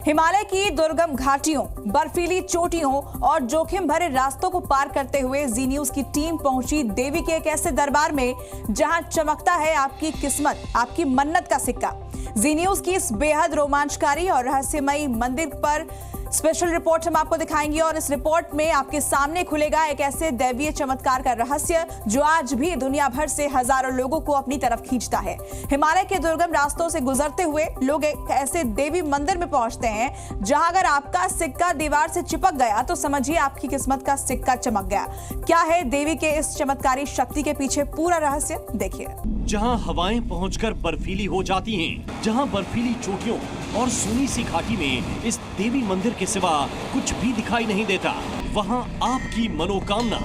हिमालय की दुर्गम घाटियों, बर्फीली चोटियों और जोखिम भरे रास्तों को पार करते हुए जी न्यूज की टीम पहुंची देवी के एक ऐसे दरबार में जहां चमकता है आपकी किस्मत, आपकी मन्नत का सिक्का। जी न्यूज की इस बेहद रोमांचकारी और रहस्यमयी मंदिर पर स्पेशल रिपोर्ट हम आपको दिखाएंगे और इस रिपोर्ट में आपके सामने खुलेगा एक ऐसे दैवीय चमत्कार का रहस्य जो आज भी दुनिया भर से हजारों लोगों को अपनी तरफ खींचता है। हिमालय के दुर्गम रास्तों से गुजरते हुए लोग एक ऐसे देवी मंदिर में पहुंचते हैं जहां अगर आपका सिक्का दीवार से चिपक गया तो समझिए आपकी किस्मत का सिक्का चमक गया। क्या है देवी के इस चमत्कारी शक्ति के पीछे पूरा रहस्य, देखिए। जहां हवाएं पहुंचकर बर्फीली हो जाती हैं, जहां बर्फीली चोटियों और सूनी सी घाटी में इस देवी मंदिर के सिवा कुछ भी दिखाई नहीं देता, वहां आपकी मनोकामना,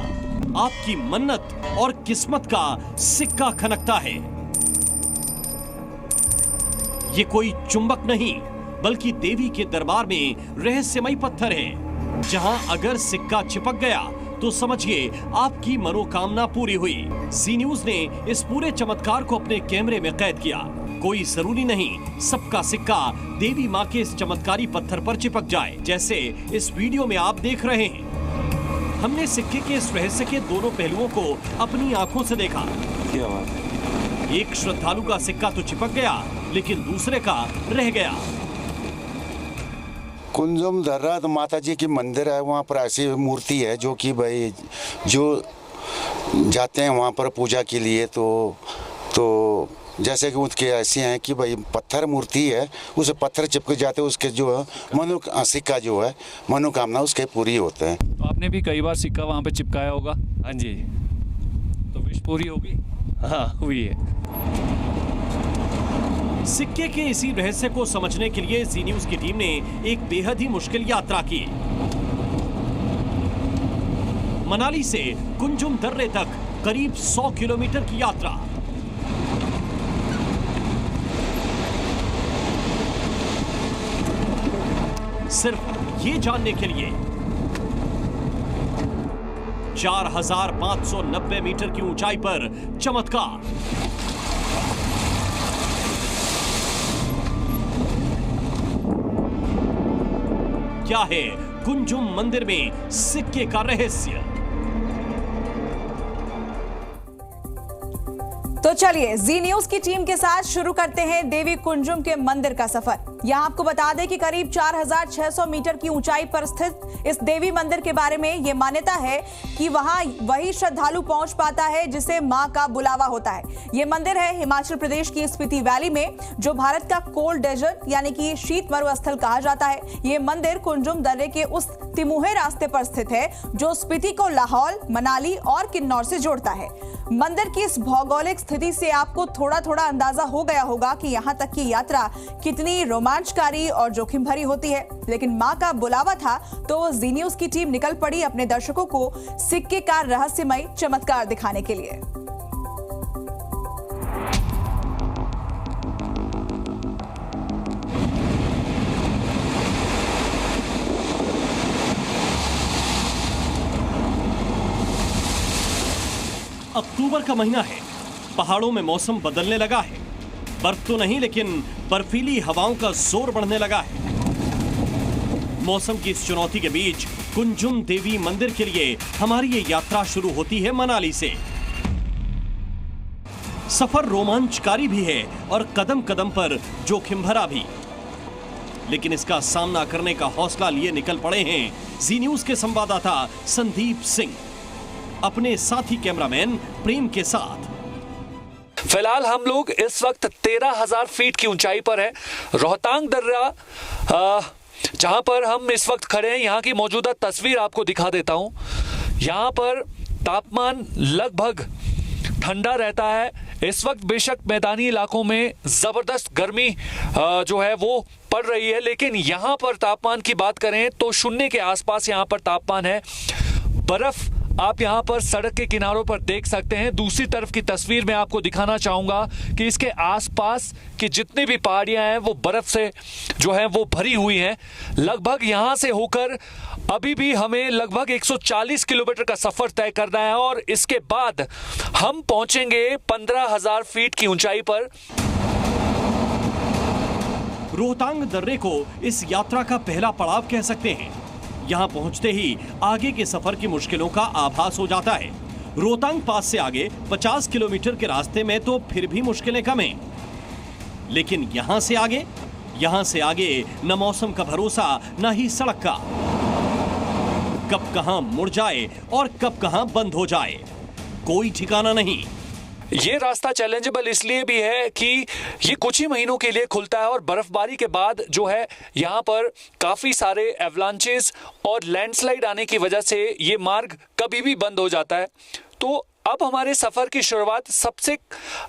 आपकी मन्नत और किस्मत का सिक्का खनकता है। ये कोई चुंबक नहीं बल्कि देवी के दरबार में रहस्यमयी पत्थर है, जहां अगर सिक्का चिपक गया तो समझिए आपकी मनोकामना पूरी हुई। जी न्यूज ने इस पूरे चमत्कार को अपने कैमरे में कैद किया। कोई जरूरी नहीं सबका सिक्का देवी माँ के इस चमत्कारी पत्थर पर चिपक जाए, जैसे इस वीडियो में आप देख रहे हैं। हमने सिक्के के इस रहस्य के दोनों पहलुओं को अपनी आंखों से देखा। क्या बात है? एक श्रद्धालु का सिक्का तो चिपक गया लेकिन दूसरे का रह गया। कुंजुम दर्रा तो माता जी की मंदिर है, वहाँ पर ऐसी मूर्ति है जो कि भाई जो जाते हैं वहाँ पर पूजा के लिए तो जैसे कि उसके ऐसे हैं कि भाई पत्थर मूर्ति है, उसे पत्थर चिपक जाते हैं, उसके जो है सिक्का जो है मनोकामना उसके पूरी होते हैं। तो आपने भी कई बार सिक्का वहाँ पे चिपकाया होगा? हाँ जी। तो विश पूरी होगी? हाँ हुई है। सिक्के के इसी रहस्य को समझने के लिए जी न्यूज की टीम ने एक बेहद ही मुश्किल यात्रा की। मनाली से कुंजुम दर्रे तक करीब 100 किलोमीटर की यात्रा। सिर्फ ये जानने के लिए 4590 मीटर की ऊंचाई पर चमत्कार। क्या है कुंजुम मंदिर में सिक्के का रहस्य? तो चलिए जी न्यूज की टीम के साथ शुरू करते हैं देवी कुंजुम के मंदिर का सफर। यहाँ आपको बता दें कि करीब 4600 मीटर की ऊंचाई पर स्थित इस देवी मंदिर के बारे में ये मान्यता है कि वहां वही श्रद्धालु पहुंच पाता है जिसे मां का बुलावा होता है। ये मंदिर है हिमाचल प्रदेश की स्पीति वैली में, जो भारत का कोल्ड डेजर्ट यानी कि शीत मरुस्थल कहा जाता है। ये मंदिर कुंजुम दर्रे के उस तिमुहे रास्ते पर स्थित है जो स्पीति को लाहौल, मनाली और किन्नौर से जोड़ता है। मंदिर की इस भौगोलिक स्थिति से आपको थोड़ा थोड़ा अंदाजा हो गया होगा कि यहाँ तक की यात्रा कितनी रोमांचकारी और जोखिम भरी होती है, लेकिन मां का बुलावा था तो जी न्यूज की टीम निकल पड़ी अपने दर्शकों को सिक्के का रहस्यमय चमत्कार दिखाने के लिए। अक्टूबर का महीना है, पहाड़ों में मौसम बदलने लगा है। बर्फ तो नहीं लेकिन बर्फीली हवाओं का जोर बढ़ने लगा है। मौसम की इस चुनौती के बीच कुंजुम देवी मंदिर के लिए हमारी ये यात्रा शुरू होती है मनाली से। सफर रोमांचकारी भी है और कदम कदम पर जोखिम भरा भी, लेकिन इसका सामना करने का हौसला लिए निकल पड़े हैं जी न्यूज के संवाददाता संदीप सिंह अपने साथी कैमरामैन प्रेम के साथ। फिलहाल हम लोग इस वक्त 13,000 फीट की ऊंचाई पर है। रोहतांग दर्रा जहां पर हम इस वक्त खड़े हैं, यहाँ की मौजूदा तस्वीर आपको दिखा देता हूं। यहाँ पर तापमान लगभग ठंडा रहता है। इस वक्त बेशक मैदानी इलाकों में जबरदस्त गर्मी जो है वो पड़ रही है, लेकिन यहाँ पर तापमान की बात करें तो शून्य के आसपास यहाँ पर तापमान है। बर्फ आप यहाँ पर सड़क के किनारों पर देख सकते हैं। दूसरी तरफ की तस्वीर में आपको दिखाना चाहूंगा कि इसके आसपास की जितनी भी पहाड़ियां हैं वो बर्फ से जो है वो भरी हुई हैं। लगभग यहाँ से होकर अभी भी हमें लगभग 140 किलोमीटर का सफर तय करना है और इसके बाद हम पहुंचेंगे 15,000 फीट की ऊंचाई पर। रोहतांग दर्रे को इस यात्रा का पहला पड़ाव कह सकते हैं। यहाँ पहुंचते ही आगे के सफर की मुश्किलों का आभास हो जाता है। रोहतांग पास से आगे 50 किलोमीटर के रास्ते में तो फिर भी मुश्किलें कम हैं, लेकिन यहाँ से आगे न मौसम का भरोसा न ही सड़क का। कब कहां मुड़ जाए और कब कहां बंद हो जाए, कोई ठिकाना नहीं। ये रास्ता चैलेंजेबल इसलिए भी है कि ये कुछ ही महीनों के लिए खुलता है और बर्फबारी के बाद जो है यहाँ पर काफी सारे एवलांचेस और लैंडस्लाइड आने की वजह से ये मार्ग कभी भी बंद हो जाता है। तो अब हमारे सफर की शुरुआत सबसे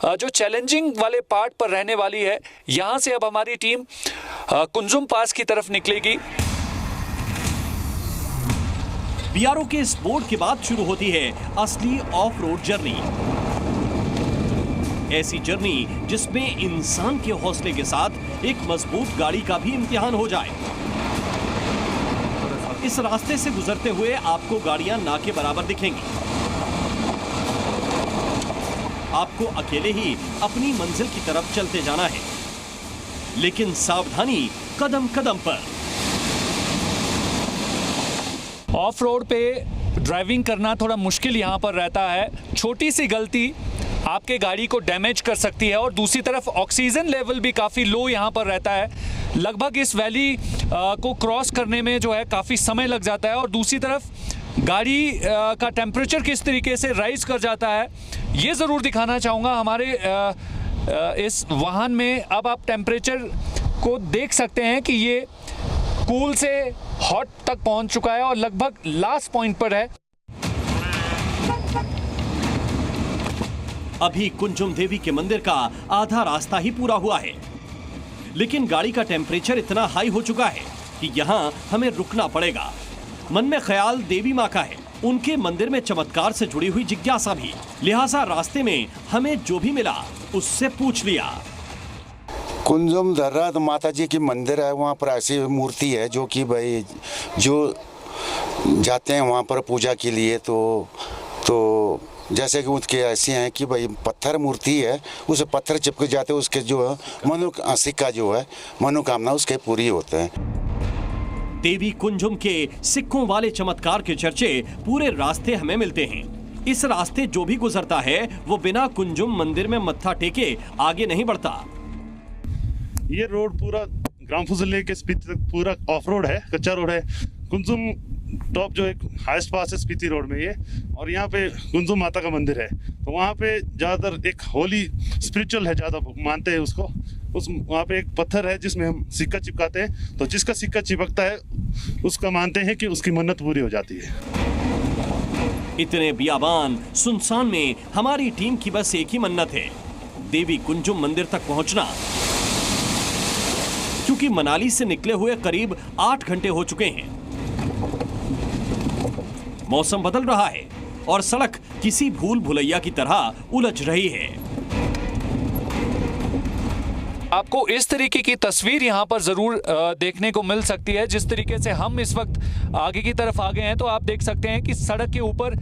जो चैलेंजिंग वाले पार्ट पर रहने वाली है। यहाँ से अब हमारी टीम कुंजुम पास की तरफ निकलेगी। बीआरओ के इस बोर्ड के बाद शुरू होती है असली ऑफ रोड जर्नी। ऐसी जर्नी जिसमें इंसान के हौसले के साथ एक मजबूत गाड़ी का भी इम्तिहान हो जाए। इस रास्ते से गुजरते हुए आपको गाड़ियां ना के बराबर दिखेंगी। आपको अकेले ही अपनी मंजिल की तरफ चलते जाना है, लेकिन सावधानी कदम कदम पर। ऑफ रोड पे ड्राइविंग करना थोड़ा मुश्किल यहाँ पर रहता है। छोटी सी गलती आपके गाड़ी को डैमेज कर सकती है और दूसरी तरफ ऑक्सीजन लेवल भी काफ़ी लो यहाँ पर रहता है। लगभग इस वैली को क्रॉस करने में जो है काफ़ी समय लग जाता है और दूसरी तरफ गाड़ी का टेम्परेचर किस तरीके से राइज कर जाता है ये ज़रूर दिखाना चाहूँगा। हमारे इस वाहन में अब आप टेम्परेचर को देख सकते हैं कि ये कूल से हॉट तक पहुँच चुका है और लगभग लास्ट पॉइंट पर है। अभी कुंजुम देवी के मंदिर का आधा रास्ता ही पूरा हुआ है, लेकिन गाड़ी का टेम्परेचर इतना हाई हो चुका है कि यहाँ हमें रुकना पड़ेगा। मन में ख्याल देवी माँ का है, उनके मंदिर में चमत्कार से जुड़ी हुई जिज्ञासा भी, लिहाजा रास्ते में हमें जो भी मिला उससे पूछ लिया। कुंजुम दर्रा तो माता जी की मंदिर है, वहाँ पर ऐसी मूर्ति है जो कि भाई जो जाते हैं वहाँ पर पूजा के लिए तो जैसे कि उसके ऐसे हैं कि भाई पत्थर मूर्ति है, उसे पत्थर चिपक जाते हैं, उसके जो है सिक्का जो है मनोकामना उसके पूरी होते हैं। देवी कुंजुम के सिक्कों वाले चमत्कार के चर्चे पूरे रास्ते हमें मिलते हैं। इस रास्ते जो भी गुजरता है वो बिना कुंजुम मंदिर में मत्था टेके आगे नहीं बढ़ता। ये रोड पूरा ग्राम फुजले के स्पीति तक पूरा ऑफ रोड है, कच्चा रोड है। कुंजुम टॉप जो एक हाईएस्ट पास है स्पीति रोड में ये, और यहाँ पे कुंजुम माता का मंदिर है, तो वहाँ पे ज़्यादातर एक होली स्पिरिचुअल है, ज़्यादा मानते हैं उसको। वहाँ पे एक पत्थर है जिसमें हम सिक्का चिपकाते हैं, तो जिसका सिक्का चिपकता है उसका मानते हैं कि उसकी मन्नत पूरी हो जाती है। इतने बियाबान सुनसान में हमारी टीम की बस एक ही मन्नत है, देवी कुंजुम मंदिर तक पहुंचना। क्योंकि मनाली से निकले हुए करीब 8 घंटे हो चुके हैं। मौसम बदल रहा है और सड़क किसी भूल भुलैया की तरह उलझ रही है। आपको इस तरीके की तस्वीर यहाँ पर ज़रूर देखने को मिल सकती है। जिस तरीके से हम इस वक्त आगे की तरफ आ गए हैं तो आप देख सकते हैं कि सड़क के ऊपर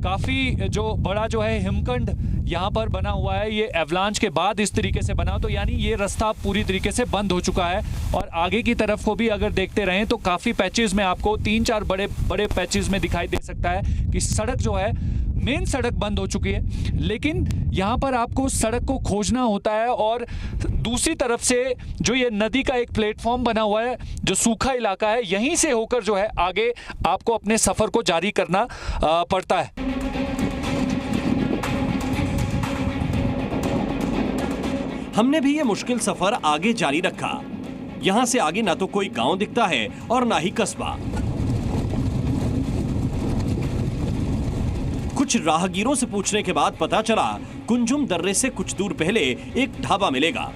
काफ़ी जो बड़ा जो है हिमखंड यहाँ पर बना हुआ है। ये एवलांच के बाद इस तरीके से बना, तो यानी ये रास्ता पूरी तरीके से बंद हो चुका है। और आगे की तरफ को भी अगर देखते रहें तो काफ़ी पैचेस में आपको 3-4 बड़े बड़े पैचेस में दिखाई दे सकता है कि सड़क जो है मेन सड़क बंद हो चुकी है। लेकिन यहाँ पर आपको सड़क को खोजना होता है और दूसरी तरफ से जो ये नदी का एक प्लेटफॉर्म बना हुआ है, जो सूखा इलाका है, यहीं से होकर जो है आगे आपको अपने सफ़र को जारी करना पड़ता है। हमने भी ये मुश्किल सफर आगे जारी रखा। यहाँ से आगे ना तो कोई गांव दिखता है और ना ही कस्बा। कुछ राहगीरों से पूछने के बाद पता चला कुंजुम दर्रे से कुछ दूर पहले एक ढाबा मिलेगा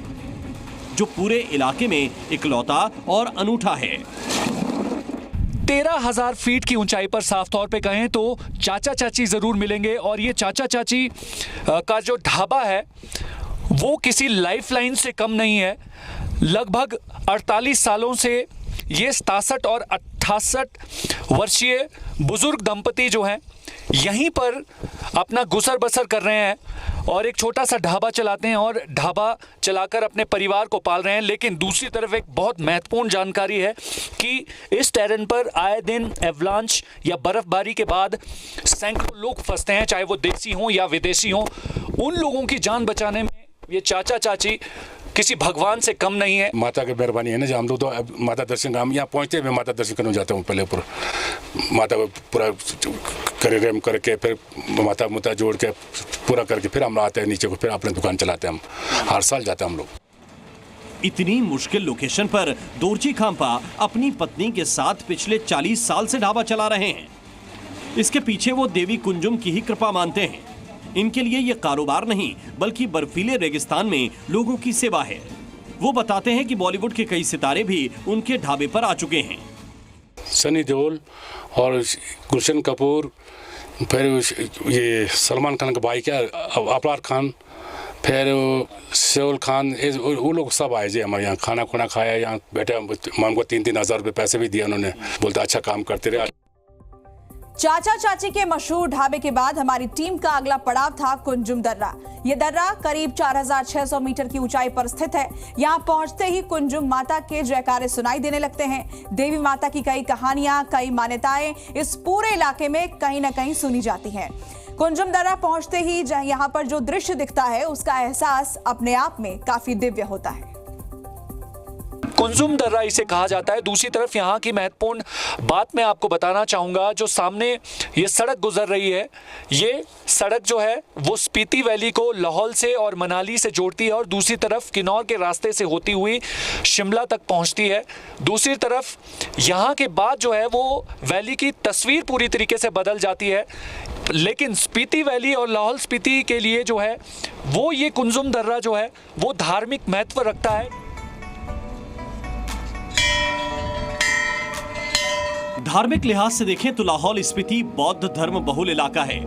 जो पूरे इलाके में इकलौता और अनूठा है। 13,000 फीट की ऊंचाई पर साफ तौर पे कहें तो चाचा चाची जरूर मिलेंगे। और ये चाचा चाची का जो ढाबा है वो किसी लाइफलाइन से कम नहीं है। लगभग 48 सालों से ये 67 और 68 वर्षीय बुजुर्ग दंपति जो हैं यहीं पर अपना गुजर बसर कर रहे हैं और एक छोटा सा ढाबा चलाते हैं और ढाबा चलाकर अपने परिवार को पाल रहे हैं। लेकिन दूसरी तरफ एक बहुत महत्वपूर्ण जानकारी है कि इस टेरेन पर आए दिन एवलांच या बर्फबारी के बाद सैकड़ों लोग फंसते हैं, चाहे वो देसी हों या विदेशी हों। उन लोगों की जान बचाने में ये चाचा चाची किसी भगवान से कम नहीं है। माता की मेहरबानी है ना, जो हम लोग तो माता दर्शन हम यहाँ पहुँचते हुए माता दर्शन करने जाता हूँ। पहले ऊपर माता को पूरा कार्यक्रम करके फिर माता मुता जोड़ के पूरा करके फिर हम आते हैं नीचे को, फिर अपने दुकान चलाते हैं। हम हर साल जाते हैं हम लोग। इतनी मुश्किल लोकेशन पर दोरजी खांपा अपनी पत्नी के साथ पिछले 40 साल से ढाबा चला रहे हैं। इसके पीछे वो देवी कुंजुम की ही कृपा मानते हैं। इनके लिए ये कारोबार नहीं बल्कि बर्फीले रेगिस्तान में लोगों की सेवा है। वो बताते हैं कि बॉलीवुड के कई सितारे भी उनके ढाबे पर आ चुके हैं। सनी देओल और गुलशन कपूर, फिर ये सलमान खान का भाई क्या अबरार खान, फिर सेउल खान, वो लोग सब आए जी हमारे यहाँ खाना खुना खाया, यहाँ बैठे। हमको 3-3 हज़ार रुपये पैसे भी दिए उन्होंने, बोलते अच्छा काम करते रहे। चाचा चाची के मशहूर ढाबे के बाद हमारी टीम का अगला पड़ाव था कुंजुम दर्रा। ये दर्रा करीब 4600 मीटर की ऊंचाई पर स्थित है। यहाँ पहुंचते ही कुंजुम माता के जयकारे सुनाई देने लगते हैं। देवी माता की कई कहानियां, कई मान्यताएं इस पूरे इलाके में कहीं न कहीं सुनी जाती हैं। कुंजुम दर्रा पहुंचते ही यहाँ पर जो दृश्य दिखता है उसका एहसास अपने आप में काफी दिव्य होता है। कुंजुम दर्रा इसे कहा जाता है। दूसरी तरफ यहाँ की महत्वपूर्ण बात मैं आपको बताना चाहूँगा, जो सामने ये सड़क गुजर रही है, ये सड़क जो है वो स्पीति वैली को लाहौल से और मनाली से जोड़ती है और दूसरी तरफ किन्नौर के रास्ते से होती हुई शिमला तक पहुँचती है। दूसरी तरफ यहाँ के बाद जो है वो वैली की तस्वीर पूरी तरीके से बदल जाती है। लेकिन स्पीति वैली और लाहौल स्पीति के लिए जो है वो ये कुंजुम दर्रा जो है वो धार्मिक महत्व रखता है। धार्मिक लिहाज से देखें तो लाहौल स्पीति बौद्ध धर्म बहुल इलाका है,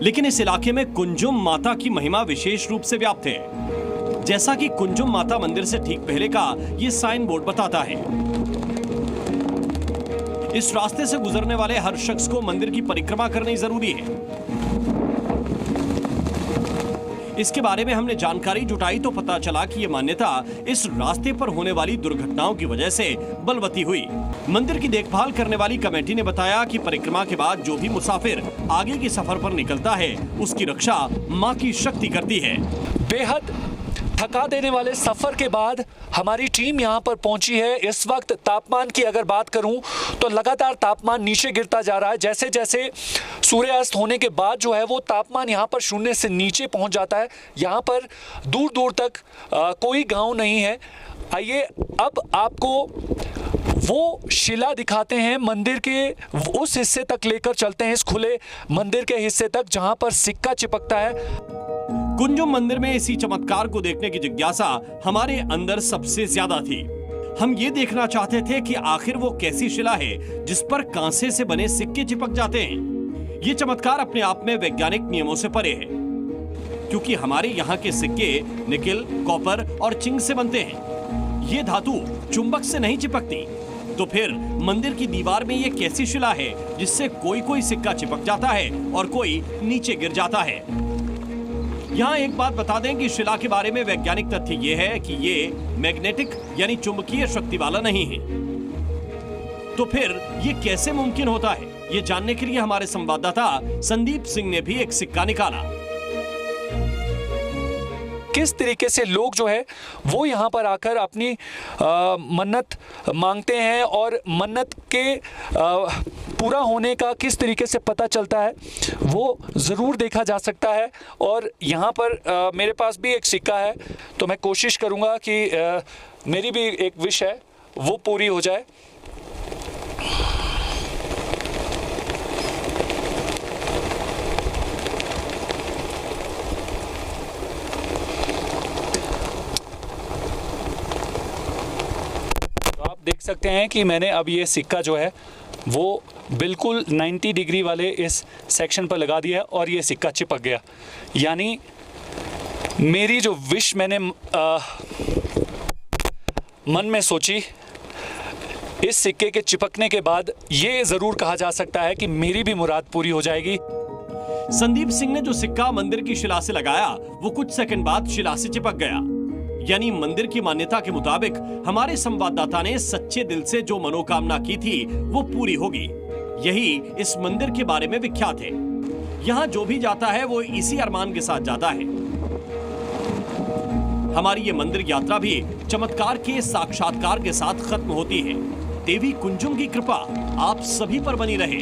लेकिन इस इलाके में कुंजुम माता की महिमा विशेष रूप से व्याप्त है। जैसा कि कुंजुम माता मंदिर से ठीक पहले का ये साइन बोर्ड बताता है। इस रास्ते से गुजरने वाले हर शख्स को मंदिर की परिक्रमा करनी जरूरी है। इसके बारे में हमने जानकारी जुटाई तो पता चला कि यह मान्यता इस रास्ते पर होने वाली दुर्घटनाओं की वजह से बलवती हुई। मंदिर की देखभाल करने वाली कमेटी ने बताया कि परिक्रमा के बाद जो भी मुसाफिर आगे के सफर पर निकलता है उसकी रक्षा मां की शक्ति करती है। बेहद थका देने वाले सफर के बाद हमारी टीम यहाँ पर पहुंची है। इस वक्त तापमान की अगर बात करूं तो लगातार तापमान नीचे गिरता जा रहा है। जैसे जैसे सूर्यास्त होने के बाद जो है वो तापमान यहाँ पर शून्य से नीचे पहुंच जाता है। यहाँ पर दूर दूर तक कोई गांव नहीं है। आइए अब आपको वो शिला दिखाते हैं, मंदिर के उस हिस्से तक लेकर चलते हैं, इस खुले मंदिर के हिस्से तक जहाँ पर सिक्का चिपकता है। कुंजुम मंदिर में इसी चमत्कार को देखने की जिज्ञासा हमारे अंदर सबसे ज्यादा थी। हम ये देखना चाहते थे कि आखिर वो कैसी शिला है जिस पर कांसे से बने सिक्के चिपक जाते हैं। ये चमत्कार अपने आप में वैज्ञानिक नियमों से परे है, क्योंकि हमारे यहाँ के सिक्के निकिल, कॉपर और चिंग से बनते हैं। ये धातु चुंबक से नहीं चिपकती। तो फिर मंदिर की दीवार में ये कैसी शिला है जिससे कोई सिक्का चिपक जाता है और कोई नीचे गिर जाता है। यहाँ एक बात बता दें कि शिला के बारे में वैज्ञानिक तथ्य ये है कि ये मैग्नेटिक यानी चुंबकीय शक्ति वाला नहीं है। तो फिर ये कैसे मुमकिन होता है, ये जानने के लिए हमारे संवाददाता संदीप सिंह ने भी एक सिक्का निकाला। किस तरीके से लोग जो है वो यहाँ पर आकर अपनी मन्नत मांगते हैं और मन्नत के पूरा होने का किस तरीके से पता चलता है वो ज़रूर देखा जा सकता है। और यहाँ पर मेरे पास भी एक सिक्का है, तो मैं कोशिश करूँगा कि मेरी भी एक विश है वो पूरी हो जाए। देख सकते हैं कि मैंने अब ये सिक्का जो है वो बिल्कुल 90 डिग्री वाले इस सेक्शन पर लगा दिया और ये सिक्का चिपक गया। यानी मेरी जो विश मैंने मन में सोची इस सिक्के के चिपकने के बाद ये जरूर कहा जा सकता है कि मेरी भी मुराद पूरी हो जाएगी। संदीप सिंह ने जो सिक्का मंदिर की शिला से लगाया वो कुछ सेकंड बाद शिला से चिपक गया। यानी मंदिर की मान्यता के मुताबिक हमारे संवाददाता ने सच्चे दिल से जो मनोकामना की थी वो पूरी होगी। यही इस मंदिर के बारे में विख्यात है। यहाँ जो भी जाता है वो इसी अरमान के साथ जाता है। हमारी ये मंदिर यात्रा भी चमत्कार के साक्षात्कार के साथ खत्म होती है। देवी कुंजुम की कृपा आप सभी पर बनी रहे।